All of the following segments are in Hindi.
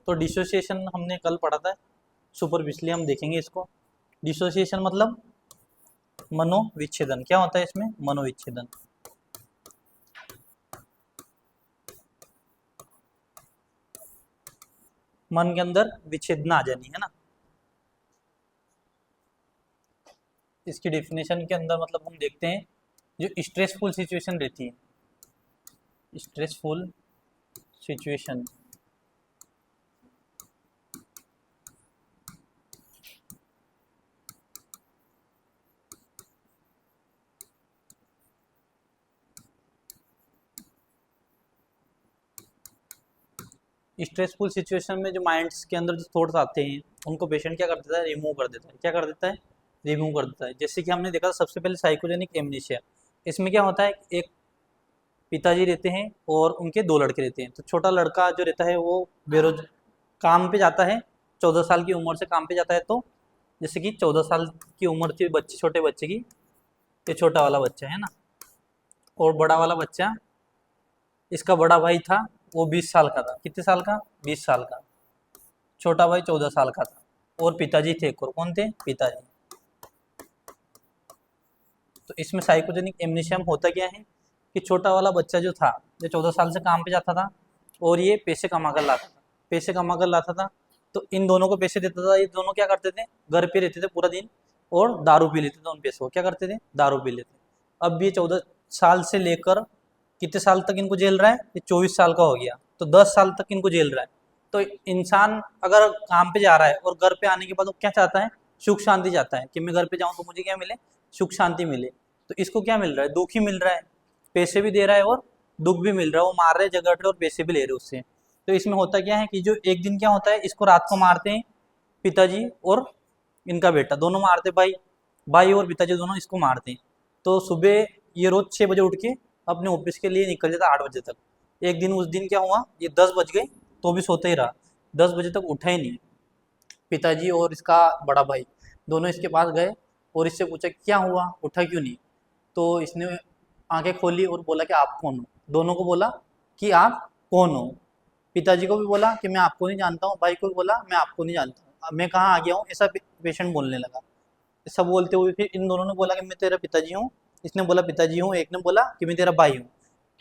तो डिसोसिएशन हमने कल पढ़ा था सुपरफिशियली, हम देखेंगे इसको। डिसोसिएशन मतलब मनोविच्छेदन। क्या होता है इसमें? मनोविच्छेदन। मन के अंदर विच्छेदना आ जानी है ना। इसकी डेफिनेशन के अंदर मतलब हम देखते हैं, जो स्ट्रेसफुल सिचुएशन रहती है, स्ट्रेसफुल सिचुएशन, स्ट्रेसफुल सिचुएशन में जो माइंड्स के अंदर जो थॉट्स आते हैं उनको पेशेंट क्या कर देता है? रिमूव कर देता है। क्या कर देता है? रिमूव कर देता है। जैसे कि हमने देखा सबसे पहले साइकोजेनिक एमनेशिया। इसमें क्या होता है, एक पिताजी रहते हैं और उनके दो लड़के रहते हैं। तो छोटा लड़का जो रहता है वो काम पे जाता है, 14 साल की उम्र से काम पे जाता है। तो जैसे कि 14 साल की उम्र थी बच्चे, छोटे बच्चे की, ये छोटा वाला बच्चा है ना, और बड़ा वाला बच्चा, इसका बड़ा भाई था, वो 20 साल का था। कितने साल का? 20 साल का। छोटा भाई 14 साल का था, और पिताजी थे एक और। कौन थे? पिताजी। तो इसमें साइकोजेनिक एमनेशिया में होता क्या है कि छोटा वाला बच्चा जो था, जो 14 साल से काम पे जाता था और ये पैसे कमा कर लाता था, पैसे कमा कर लाता था, तो इन दोनों को पैसे देता था। ये दोनों क्या करते थे? घर पे रहते थे पूरा दिन और दारू पी लेते थे उन पैसों को। क्या करते थे? दारू पी लेते। अब ये 14 साल से लेकर कितने साल तक इनको जेल रहा है? ये 24 साल का हो गया, तो 10 साल तक इनको जेल रहा है। तो इंसान अगर काम पे जा रहा है और घर पे आने के बाद वो क्या चाहता है? सुख शांति चाहता है कि मैं घर पे जाऊं तो मुझे क्या मिले? सुख शांति मिले। तो इसको क्या मिल रहा है? दुख ही मिल रहा है। पैसे भी दे रहा है और दुख भी मिल रहा है। वो मार रहे, झगड़ रहे और पैसे भी ले रहे उससे। तो इसमें होता क्या है कि जो एक दिन क्या होता है, इसको रात को मारते हैं पिताजी और इनका बेटा, दोनों मारते, भाई भाई और पिताजी दोनों इसको मारते हैं। तो सुबह ये रोज 6 बजे उठ के अपने ऑफिस के लिए निकल जाता 8 बजे तक। एक दिन, उस दिन क्या हुआ, ये 10 बज गए तो भी सोते ही रहा, 10 बजे तक उठा ही नहीं। पिताजी और इसका बड़ा भाई दोनों इसके पास गए और इससे पूछा क्या हुआ, उठा क्यों नहीं? तो इसने आंखें खोली और बोला कि आप कौन हो। दोनों को बोला कि आप कौन हो। पिताजी को भी बोला कि मैं आपको नहीं जानता हूँ, भाई को भी बोला मैं आपको नहीं जानता हूँ, मैं कहाँ आ गया हूँ, ऐसा पेशेंट बोलने लगा। ऐसा बोलते हुए फिर इन दोनों ने बोला कि मैं तेरा पिताजी हूँ। इसने बोला पिताजी हूँ, एक ने बोला कि मैं तेरा भाई हूँ।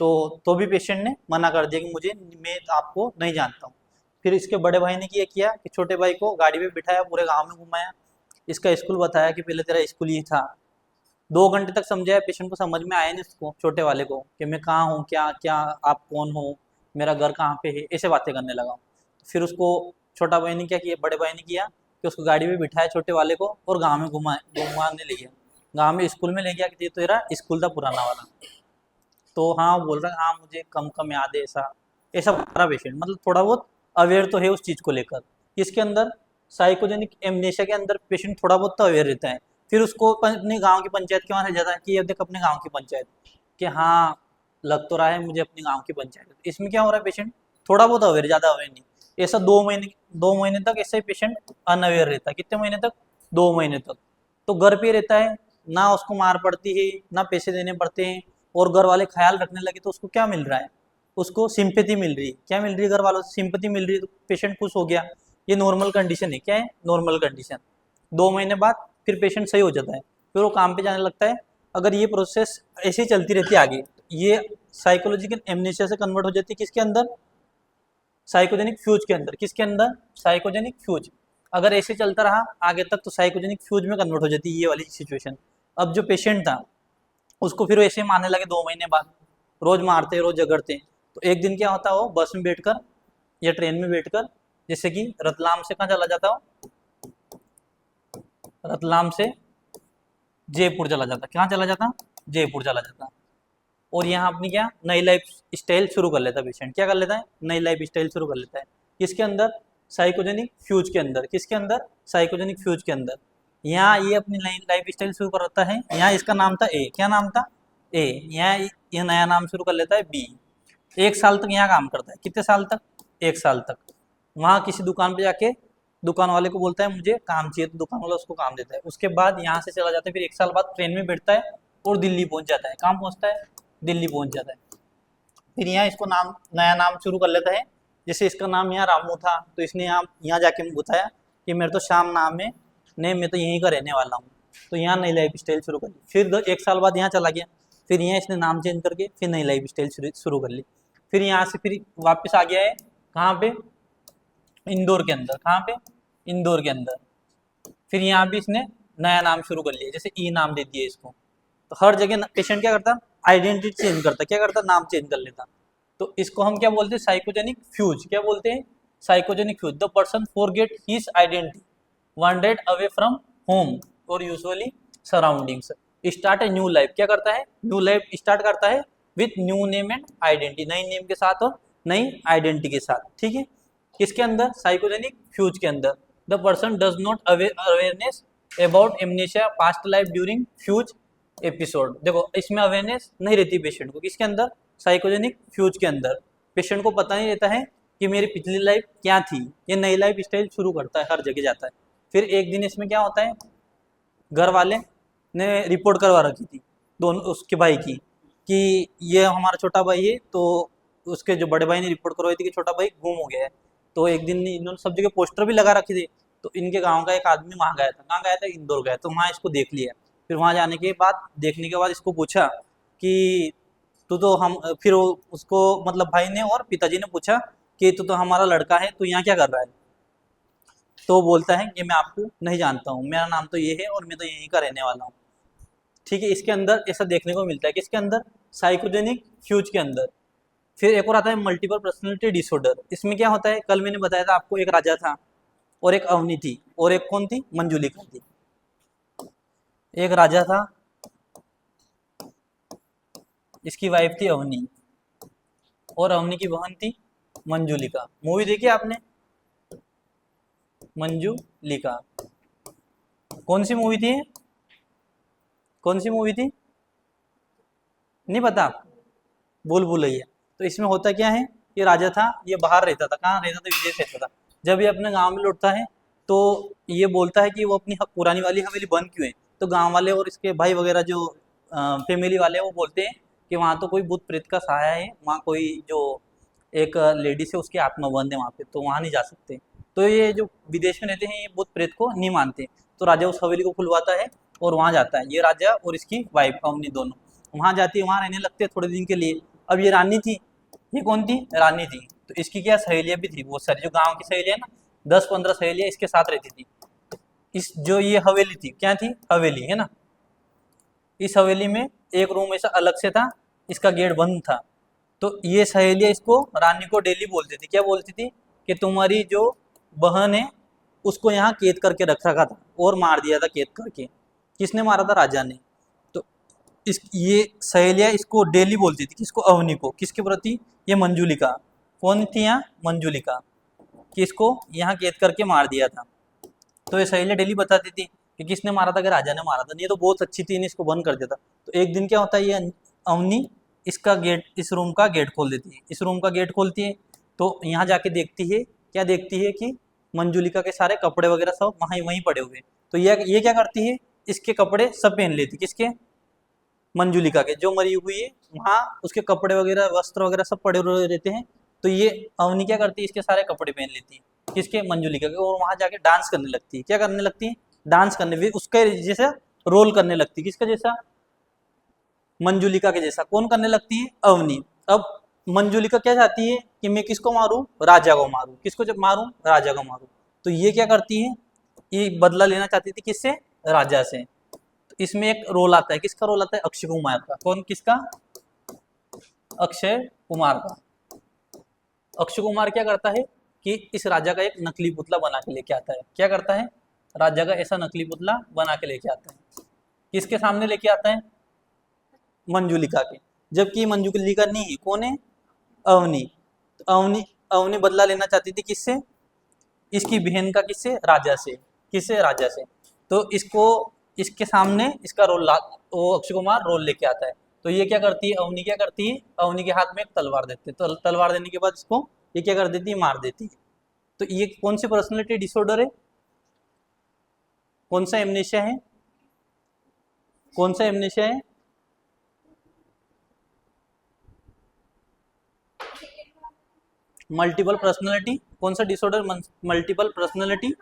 तो भी पेशेंट ने मना कर दिया कि मुझे, मैं आपको नहीं जानता हूँ। फिर इसके बड़े भाई ने क्या किया कि छोटे भाई को गाड़ी में बिठाया, पूरे गांव में घुमाया, इसका स्कूल बताया कि पहले तेरा स्कूल ये था। 2 घंटे तक समझाया, पेशेंट को समझ में आया नहीं, उसको छोटे वाले को, कि मैं कहाँ हूँ, क्या क्या, आप कौन हो, मेरा घर कहाँ पे है, ऐसे बातें करने लगा। फिर उसको छोटा भाई ने क्या किया, बड़े भाई ने किया कि उसको गाड़ी में बिठाया छोटे वाले को और गाँव में घुमाने ले गया। गाँव में स्कूल में ले गया कि ये तो तेरा स्कूल था पुराना वाला। तो हाँ, वो बोल रहा है हाँ मुझे कम कम याद है, ऐसा ऐसा बता रहा पेशेंट। मतलब थोड़ा बहुत अवेयर तो है उस चीज़ को लेकर। इसके अंदर साइकोजेनिक एमनेशिया के अंदर पेशेंट थोड़ा बहुत तो अवेयर रहता है। फिर उसको अपने गांव की पंचायत के वहाँ से जाता है कि ये देख अपने गांव की पंचायत, कि हाँ लग तो रहा है मुझे अपने गांव की पंचायत। इसमें क्या हो रहा है, पेशेंट थोड़ा बहुत अवेयर, ज़्यादा अवेयर नहीं। ऐसा 2 महीने तक ऐसे पेशेंट अनअवेयर रहता है। कितने महीने तक? 2 महीने तक। तो घर पे रहता है, ना उसको मार पड़ती है, ना पैसे देने पड़ते हैं, और घर वाले ख्याल रखने लगे तो उसको क्या मिल रहा है? उसको सिंपैथी मिल रही है। क्या मिल रही है? घर वालों से सिंपैथी मिल रही है, तो पेशेंट खुश हो गया। ये नॉर्मल कंडीशन है। क्या है? Normal condition. 2 महीने बाद फिर पेशेंट सही हो जाता है, फिर वो काम पे जाने लगता है। अगर ये प्रोसेस ऐसे ही चलती रहती है आगे, ये साइकोलॉजिकल एमनेशिया से कन्वर्ट हो जाती है किसके अंदर? साइकोजेनिक फ्यूज के अंदर। किसके अंदर? Psychogenic fuse. अगर ऐसे चलता रहा आगे तक तो साइकोजेनिक फ्यूज में कन्वर्ट हो जाती है ये वाली सिचुएशन। अब जो पेशेंट था उसको फिर वैसे मारने लगे 2 महीने बाद, रोज मारते रोज झगड़ते। तो एक दिन क्या होता है, वो बस में बैठकर या ट्रेन में बैठकर, जैसे कि रतलाम से कहाँ चला जाता हो, रतलाम से जयपुर चला जाता। कहाँ चला जाता? जयपुर चला जाता। और यहाँ अपनी क्या नई लाइफ स्टाइल शुरू कर लेता है पेशेंट। क्या कर लेता है? नई लाइफ स्टाइल शुरू कर लेता है। किसके अंदर? साइकोजेनिक फ्यूज के अंदर। किसके अंदर? साइकोजेनिक फ्यूज के अंदर। यहाँ ये अपनी नई लाइफ स्टाइल शुरू करता है। यहाँ इसका नाम था ए। क्या नाम था? ए। यहाँ ये नया नाम शुरू कर लेता है बी। 1 साल तक यहाँ काम करता है। कितने साल तक? 1 साल तक। वहाँ किसी दुकान पे जाके दुकान वाले को बोलता है मुझे काम चाहिए, तो दुकान वाला उसको काम देता है। उसके बाद यहाँ से चला जाता है, फिर 1 साल बाद ट्रेन में बैठता है और दिल्ली पहुंच जाता है। कहाँ पहुंचता है? दिल्ली पहुंच जाता है। फिर यहाँ इसको नया नाम शुरू कर लेता है जैसे इसका नाम यहाँ रामू था, तो इसने यहाँ जाके बताया कि मेरा तो श्याम नाम है, नहीं मैं तो यहीं का रहने वाला हूँ, तो यहाँ नई लाइफ स्टाइल शुरू कर ली। फिर 1 साल बाद यहाँ चला गया, फिर यहाँ इसने नाम चेंज करके फिर नई लाइफ स्टाइल शुरू कर ली। फिर यहाँ से फिर वापस आ गया है कहाँ पे, इंदौर के अंदर। कहाँ पे, इंदौर के अंदर। फिर यहाँ भी इसने नया नाम शुरू कर लिया, जैसे ई नाम दे दिया इसको। तो हर जगह पेशेंट क्या करता, आइडेंटिटी चेंज करता, क्या करता, नाम चेंज कर लेता। तो इसको हम क्या बोलते हैं, साइकोजेनिक फ्यूज। क्या बोलते हैं, psychogenic fugue. The person forget his identity, wandered away from home और usually surroundings, start a new life. क्या करता है, न्यू लाइफ स्टार्ट करता है with new name and identity, नई नेम के साथ और नई आइडेंटिटी के साथ। ठीक है, किसके अंदर, साइकोजेनिक फ्यूज के अंदर। The person does not awareness about amnesia past life during fuse episode. देखो इसमें अवेयरनेस नहीं रहती पेशेंट को, किसके अंदर, साइकोजेनिक फ्यूज के अंदर। पेशेंट को पता नहीं रहता है कि मेरी पिछली लाइफ क्या थी, ये नई लाइफ स्टाइल शुरू करता है, हर जगह जाता है। फिर एक दिन इसमें क्या होता है, घर वाले ने रिपोर्ट करवा रखी थी दोनों उसके भाई की, कि ये हमारा छोटा भाई है। तो उसके जो बड़े भाई ने रिपोर्ट करवाई थी कि छोटा भाई गुम हो गया है। तो एक दिन इन्होंने सब जगह पोस्टर भी लगा रखे थे। तो इनके गांव का एक आदमी वहाँ गया था, कहाँ गया था, इंदौर गया। तो वहाँ इसको देख लिया। फिर वहाँ जाने के बाद, देखने के बाद इसको पूछा कि तू तो हम, फिर उसको मतलब भाई ने और पिताजी ने पूछा कि तू तो हमारा लड़का है, तू यहाँ क्या कर रहा है। तो वो बोलता है कि मैं आपको नहीं जानता हूँ, मेरा नाम तो ये है और मैं तो यहीं का रहने वाला हूँ। ठीक है, इसके अंदर ऐसा देखने को मिलता है, किसके अंदर, साइकोजेनिक फ्यूज के अंदर। फिर एक और आता है मल्टीपल पर्सनैलिटी डिसऑर्डर। इसमें क्या होता है, कल मैंने बताया था आपको, एक राजा था और एक अवनी थी, और एक कौन थी, मंजुलिका थी। एक राजा था, इसकी वाइफ थी अवनी, और अवनी की बहन थी मंजुलिका। मूवी देखी आपने, मंजुलिका, कौन सी मूवी थी, कौन सी मूवी थी, नहीं पता, भूल भुलैया। तो इसमें होता क्या है, ये राजा था, ये बाहर रहता था, कहाँ रहता था, विदेश रहता था। जब ये अपने गांव में लौटता है तो ये बोलता है कि वो अपनी पुरानी वाली हवेली बंद क्यों है। तो गांव वाले और इसके भाई वगैरह जो फैमिली वाले हैं वो बोलते हैं कि वहाँ तो कोई भूत प्रेत का सहारा है, वहाँ कोई जो एक लेडीज है उसकी आत्मा बंद है वहाँ पे, तो वहाँ नहीं जा सकते। तो ये जो विदेश में रहते हैं ये भूत प्रेत को नहीं मानते। तो राजा उस हवेली को खुलवाता है और वहाँ जाता है, ये राजा और इसकी वाइफ अवनी दोनों वहाँ जाती है, वहाँ रहने लगते हैं थोड़े दिन के लिए। अब ये रानी थी, ये कौन थी, रानी थी। तो इसकी क्या सहेलियाँ भी थी बहुत सारी, जो गांव की सहेलियाँ ना, 10-15 सहेलियाँ इसके साथ रहती थी। इस जो ये हवेली थी, क्या थी, हवेली है ना, इस हवेली में एक रूम ऐसा अलग से था, इसका गेट बंद था। तो ये सहेलियाँ इसको, रानी को डेली बोलती थी, क्या बोलती थी, कि तुम्हारी जो बहन है उसको यहाँ कैद करके रख रखा था और मार दिया था कैद करके। किसने मारा था, राजा ने। तो इस ये सहेलियाँ इसको डेली बोलती थी, किसको, अवनी को, किसके प्रति, ये मंजुलिका। कौन थी यहाँ, मंजुलिका, कि इसको यहाँ कैद करके मार दिया था। तो ये सहेलियाँ डेली बताती थी कि किसने मारा था, कि राजा ने मारा था। ये तो बहुत अच्छी थी, इसको बंद कर देता। तो एक दिन क्या होता है, ये अवनी इसका गेट, इस रूम का गेट खोल देती है, इस रूम का गेट खोलती है। तो यहाँ जाके देखती है, क्या देखती है, कि मंजुलिका के सारे कपड़े वगैरह सब वहीं वहीं पड़े हुए। तो ये क्या करती है, इसके कपड़े सब पहन लेती, किसके, मंजुलिका के, जो मरी हुई है वहाँ उसके कपड़े वगैरह, वस्त्र वगैरह सब पड़े हुए रहते हैं। तो ये अवनी क्या करती है, इसके सारे कपड़े पहन लेती है, किसके, मंजुलिका के, और वहाँ जाके डांस करने लगती है। क्या करने लगती है, डांस करने, उसके जैसा रोल करने लगती है, किसका जैसा, मंजुलिका के जैसा। कौन करने लगती है, अवनी। अब मंजुलिका क्या चाहती है, कि मैं किसको मारूं, राजा को मारूं, किसको जब मारूं, राजा को मारूं। तो ये क्या करती है, ये बदला लेना चाहती थी, किससे, राजा से। तो इसमें एक रोल आता है, किसका रोल आता है, अक्षय कुमार का। कौन, किसका, अक्षय कुमार का। अक्षय कुमार क्या करता है, कि इस राजा का एक नकली पुतला बना के लेके आता है। क्या करता है, राजा का ऐसा नकली पुतला बना के लेके आता है, किसके सामने लेके आता है, मंजुलिका के। जबकि मंजुलिका नहीं है, कौन है, अवनी। तो अवनी अवनी बदला लेना चाहती थी, किससे, इसकी बहन का, किससे, राजा से, किससे, राजा से। तो इसको, इसके सामने इसका रोल वो अक्षय कुमार रोल लेके आता है। तो ये क्या करती है, अवनी क्या करती है, अवनी के हाथ में एक तलवार देते हैं। तो तलवार देने के बाद इसको ये क्या कर देती है, मार देती है। तो ये कौन सी पर्सनैलिटी डिसऑर्डर है, कौन सा एमनेशिया है, कौन सा एमनेशिया है, मल्टीपल पर्सनैलिटी, कौन सा disorder? Multiple personality,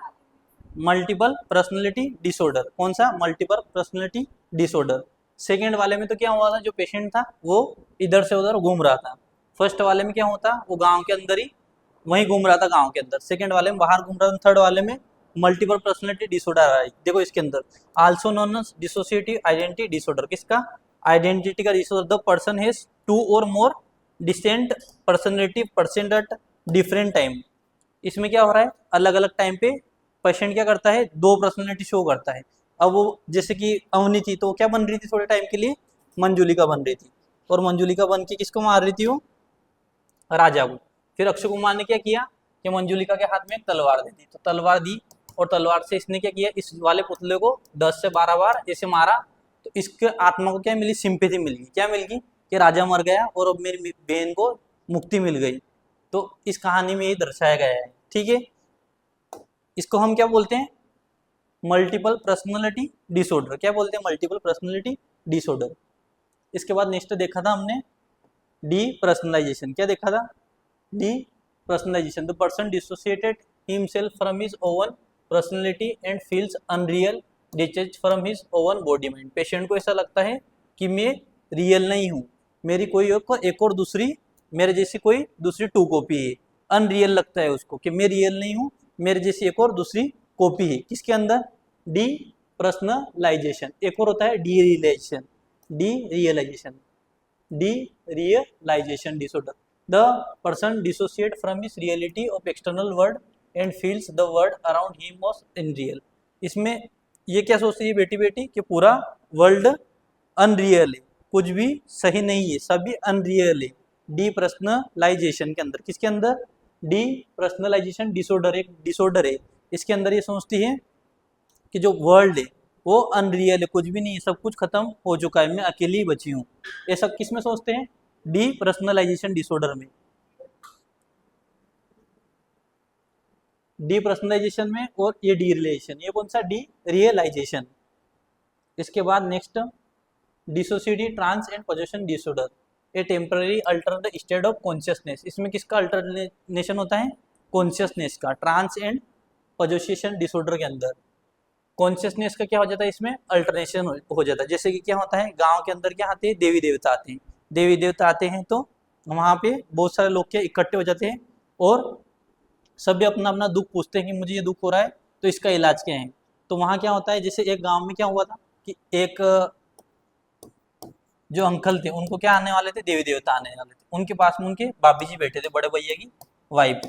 multiple personality disorder. कौन सा? Multiple personality disorder. सेकेंड वाले में तो क्या हुआ था, जो पेशेंट था वो इधर से उधर घूम रहा था। फर्स्ट वाले में क्या होता, वो गांव के अंदर ही वहीं घूम रहा था गांव के अंदर। सेकेंड वाले में बाहर घूम रहा था। थर्ड वाले में मल्टीपल पर्सनैलिटी डिसऑर्डर आ रहा है। देखो इसके अंदर also known as dissociative identity disorder. किसका? आइडेंटिटी का disorder. The person has two or more distinct personality person at different time. इसमें क्या हो रहा है, अलग अलग टाइम पे पेशेंट क्या करता है, दो पर्सनैलिटी शो करता है। अब वो जैसे कि अवनी थी तो क्या बन रही थी थोड़े टाइम के लिए, मंजुलिका बन रही थी, और मंजुलिका बन के किसको मार रही थी, वो राजा को। फिर अक्षय कुमार ने क्या किया कि मंजुलिका के हाथ में एक तलवार दे दी, तो तलवार दी और तलवार से इसने क्या किया, इस वाले पुतले को 10 से 12 बार ऐसे मारा। तो इसके आत्मा को क्या मिली, सिंपैथी मिल गई। क्या मिल गई कि राजा मर गया और अब मेरी बहन को मुक्ति मिल गई। तो इस कहानी में ये दर्शाया गया है। ठीक है, इसको हम क्या बोलते हैं, मल्टीपल पर्सनैलिटी डिसऑर्डर। क्या बोलते हैं, मल्टीपल पर्सनैलिटी डिसऑर्डर। इसके बाद नेक्स्ट देखा था हमने डी पर्सनलाइजेशन। क्या देखा था, depersonalisation. The person dissociated himself from his own personality and feels unreal detached from his own body mind. Patient को ऐसा लगता है कि मैं रियल नहीं हूँ, मेरी कोई एक और दूसरी मेरे जैसी कोई दूसरी टू कॉपी है। अनरियल लगता है उसको कि मैं रियल नहीं हूँ, मेरे जैसी एक और दूसरी कॉपी है। किसके अंदर, डी पर्सनलाइजेशन। एक और होता है derealisation, derealisation, derealisation disorder. The person dissociate from his reality of external world and feels the world around him was unreal. इसमें ये क्या सोचती है बेटी बेटी कि पूरा वर्ल्ड अनरियल है, कुछ भी सही नहीं है, सभी अनरियल है। डी पर्सनलाइजेशन के अंदर, किसके अंदर, डी पर्सनलाइजेशन डिसऑर्डर एक डिसऑर्डर है। इसके अंदर ये सोचती है कि जो वर्ल्ड है वो अनरियल है, कुछ भी नहीं है, सब कुछ खत्म हो चुका है, मैं अकेली ही बची हूँ। ये सब किस में सोचते हैं, डी पर्सनलाइजेशन डिसऑर्डर में, डी पर्सनलाइजेशन में। और ये डी रिलेशन, ये कौन सा, डी रियलाइजेशन। इसके बाद next dissociative trance and possession disorder. A temporary alternate state of consciousness. इसमें किसका अल्टरनेशन होता है, कॉन्शियसनेस का। ट्रांस एंड पोजेशन डिसऑर्डर के अंदर कॉन्शियसनेस का क्या हो जाता है, इसमें अल्टरनेशन हो जाता है। जैसे कि क्या होता है, गांव के अंदर क्या आते हैं, देवी देवता आते हैं। देवी देवता आते हैं तो वहाँ पे बहुत सारे लोग क्या इकट्ठे हो जाते हैं और सभी अपना अपना दुख पूछते हैं कि मुझे ये दुख हो रहा है तो इसका इलाज क्या है। तो वहाँ क्या होता है, जैसे एक गांव में क्या हुआ था कि एक जो अंकल थे उनको क्या आने वाले थे, देवी देवता आने वाले थे। उनके पास में उनके भाभी जी बैठे थे, बड़े भैया की वाइफ।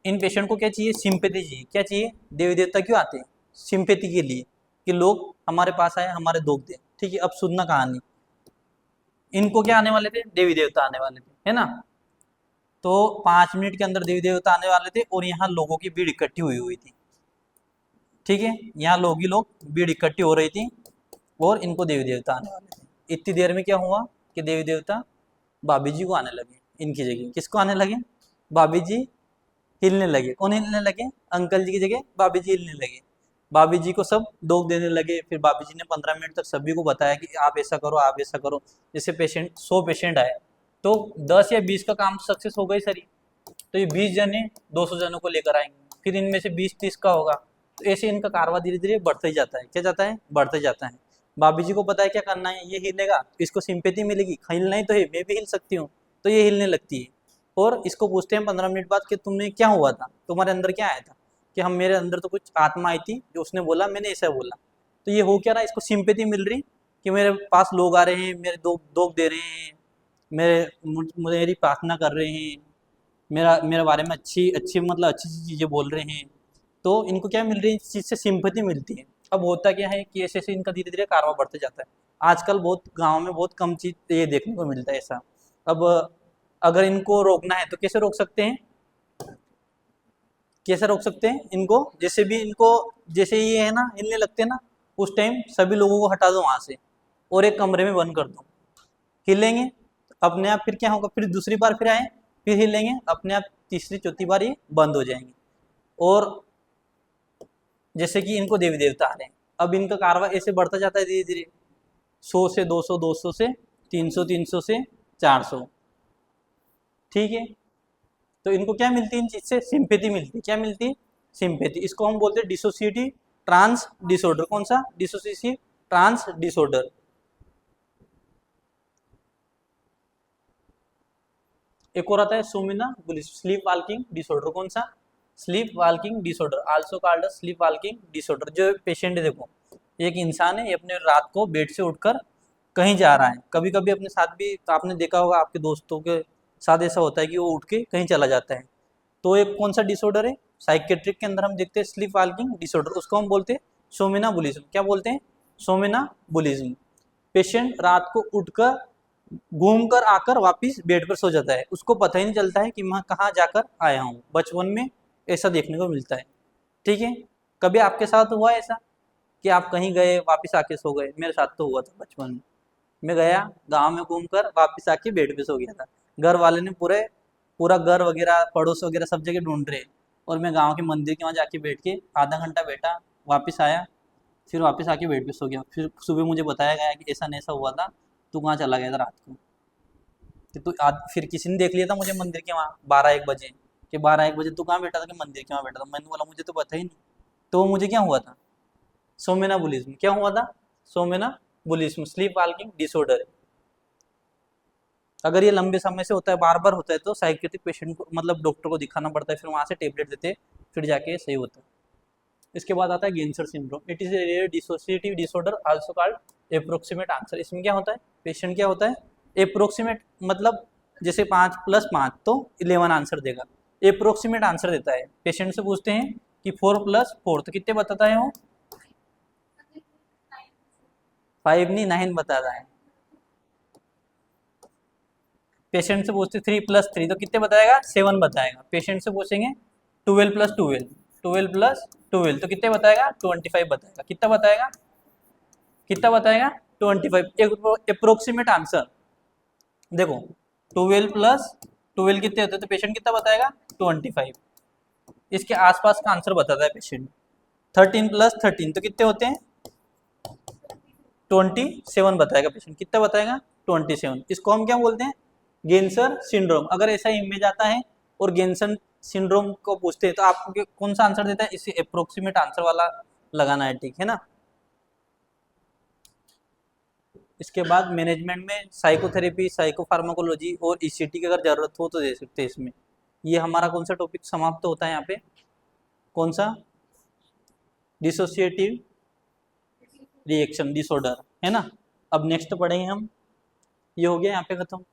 इन पेशेंट को क्या चाहिए, सिंपैथी चाहिए। क्या चाहिए, देवी देवता क्यों आते हैं, सिंपैथी के लिए, कि लोग हमारे पास आए, हमारे दुख दें। ठीक है, अब सुनना कहानी। इनको क्या आने वाले थे, देवी देवता आने वाले थे, है ना। तो 5 मिनट के अंदर देवी देवता आने वाले थे और यहाँ लोगों की भीड़ इकट्ठी हुई हुई थी। ठीक है, यहाँ लोग भीड़ इकट्ठी हो रही थी और इनको देवी देवता आने वाले थे। इतनी देर में क्या हुआ कि देवी देवता भाभी जी को आने लगे इनकी जगह। किसको आने लगे, भाभी जी हिलने लगे। कौन हिलने लगे, अंकल जी की जगह भाभी जी हिलने लगे। भाभी जी को सब दोग देने लगे। फिर भाभी जी ने 15 मिनट तक सभी को बताया कि आप ऐसा करो, आप ऐसा करो। जैसे पेशेंट 100 पेशेंट आए तो 10 या 20 का काम सक्सेस हो गई सर। तो ये 20 जने 200 जनों को लेकर आएंगे, फिर इनमें से 20-30 का होगा। तो ऐसे इनका कारवा धीरे धीरे बढ़ते ही जाता है। क्या जाता है, बढ़ते जाता है। भाभी जी को पता है क्या करना है, ये हिलेगा इसको सिंपैथी मिलेगी, हिलना ही तो है, मैं भी हिल सकती हूँ। तो ये हिलने लगती है और इसको पूछते हैं 15 मिनट बाद कि तुमने क्या हुआ था, तुम्हारे अंदर क्या आया था। कि हम मेरे अंदर तो कुछ आत्मा आई थी जो उसने बोला, मैंने ऐसा बोला। तो ये हो क्या रहा है, इसको सिंपैथी मिल रही कि मेरे पास लोग आ रहे हैं, मेरे दोग दे रहे हैं, मेरी प्रार्थना कर रहे हैं, मेरे बारे में अच्छी अच्छी मतलब अच्छी चीज़ें बोल रहे हैं। तो इनको क्या मिल रही है, इस चीज़ से सिंपैथी मिलती है। अब होता क्या है कि ऐसे ऐसे इनका धीरे धीरे कारवा बढ़ते जाता है। आजकल बहुत गाँव में बहुत कम चीज़ ये देखने को मिलता है ऐसा। अब अगर इनको रोकना है तो कैसे रोक सकते हैं, कैसे रोक सकते हैं इनको, जैसे भी इनको, जैसे ये है ना हिलने लगते हैं ना, उस टाइम सभी लोगों को हटा दो वहां से और एक कमरे में बंद कर दो। हिलेंगे अपने आप, फिर क्या होगा, फिर दूसरी बार फिर आए, फिर हिलेंगे अपने आप, तीसरी चौथी बार ये बंद हो जाएंगे। और जैसे कि इनको देवी देवता आ रहे हैं, अब इनका कारवा ऐसे बढ़ता जाता है धीरे धीरे, 100 से 200, 200 से 300, 300 से 400। ठीक है, तो इनको क्या मिलती है, इन चीज से सिंपैथी मिलती है। क्या मिलती है, सिंपैथी। इसको हम बोलते हैं डिसोसिएटिव ट्रांस डिसऑर्डर। कौन सा, डिसोसिएटिव ट्रांस डिसऑर्डर। एक और आता है सोमिनम्बुलिज्म, स्लीप वाल्किंग डिसऑर्डर। कौन सा, sleep walking disorder, also called sleep walking disorder. जो पेशेंट है, देखो एक इंसान है, ये अपने रात को बेड से उठकर कहीं जा रहा है। कभी कभी अपने साथ भी आपने देखा होगा, आपके दोस्तों के साथ ऐसा होता है कि वो उठ के कहीं चला जाता है। तो एक कौन सा डिसऑर्डर है, साइकेट्रिक के अंदर हम देखते हैं स्लीप वाल्किंग डिसऑर्डर, उसको हम बोलते हैं सोमिनम्बुलिज्म। क्या बोलते हैं, सोमिनम्बुलिज्म। पेशेंट रात को उठकर घूम कर आकर वापिस बेड पर सो जाता है, उसको पता ही नहीं चलता है कि मैं कहाँ जाकर आया हूँ। बचपन में ऐसा देखने को मिलता है। ठीक है, कभी आपके साथ हुआ ऐसा कि आप कहीं गए वापिस आके सो गए? मेरे साथ तो हुआ था बचपन में। मैं गया गांव में घूमकर वापिस आके बेड पे सो गया था। घर वाले ने पूरा घर वगैरह पड़ोस वगैरह सब जगह ढूंढ रहे, और मैं गांव के मंदिर के वहाँ जाके बैठ के आधा घंटा बैठा, वापिस आया, फिर वापस आके बेड पे सो गया। फिर सुबह मुझे बताया गया कि ऐसा नहीं ऐसा हुआ था, तू कहाँ चला गया था रात को। कि तू आज फिर किसी ने देख लिया था मुझे मंदिर के वहाँ 12-1 बजे, कि 12-1 बजे तू कहाँ बैठा था, कि मंदिर के वहाँ बैठा था। मैंने बोला मुझे तो पता ही नहीं। तो वो मुझे क्या हुआ था, सोमेनाबुलिज्म। क्या हुआ था, सोमेनाबुलिज्म, स्लीप वाल्किंग डिसऑर्डर है। अगर ये लंबे समय से होता है, बार बार होता है, तो साइकेट्रिक पेशेंट को मतलब डॉक्टर को दिखाना पड़ता है, फिर वहाँ से टेबलेट देते हैं, फिर जाके सही होता है। इसके बाद आता है Ganser syndrome. It is a rare dissociative disorder also called approximate answer. इसमें क्या होता है, पेशेंट क्या होता है, एप्रोक्सीमेट मतलब जैसे 5+5 तो 11 आंसर देगा, एप्रोक्सीमेट आंसर देता है। पेशेंट से पूछते हैं कि 4+4 तो कितने बताता है वो, 5 नहीं 9 बताता है। पेशेंट से पूछते 3+3 तो कितने बताएगा, 7 बताएगा। पेशेंट से पूछेंगे 12+12, 12+12 तो कितने बताएगा, 25 बताएगा। कितना बताएगा, कितना बताएगा, 25। अप्रोक्सीमेट आंसर देखो, 12+12 कितने होते हैं, तो पेशेंट कितना बताएगा, 25। इसके आसपास का आंसर बताता है पेशेंट। 13+13 तो कितने होते हैं, 27 बताएगा पेशेंट। कितना बताएगा, 27। इसको हम क्या बोलते हैं, गेंसर सिंड्रोम। अगर ऐसा इमेज आता है और गेंसर सिंड्रोम को पूछते हैं, तो आपको कौन सा आंसर देता है, इसे अप्रोक्सीमेट आंसर वाला लगाना है, ठीक है ना। इसके बाद मैनेजमेंट में साइकोथेरेपी, साइकोफार्माकोलॉजी और ईसीटी की अगर जरूरत हो तो दे सकते हैं इसमें। ये हमारा कौन सा टॉपिक समाप्त होता है यहाँ पे, कौन सा, डिसोसिएटिव रिएक्शन डिसऑर्डर, है ना। अब नेक्स्ट पढ़ेंगे हम, ये हो गया यहाँ पे खत्म।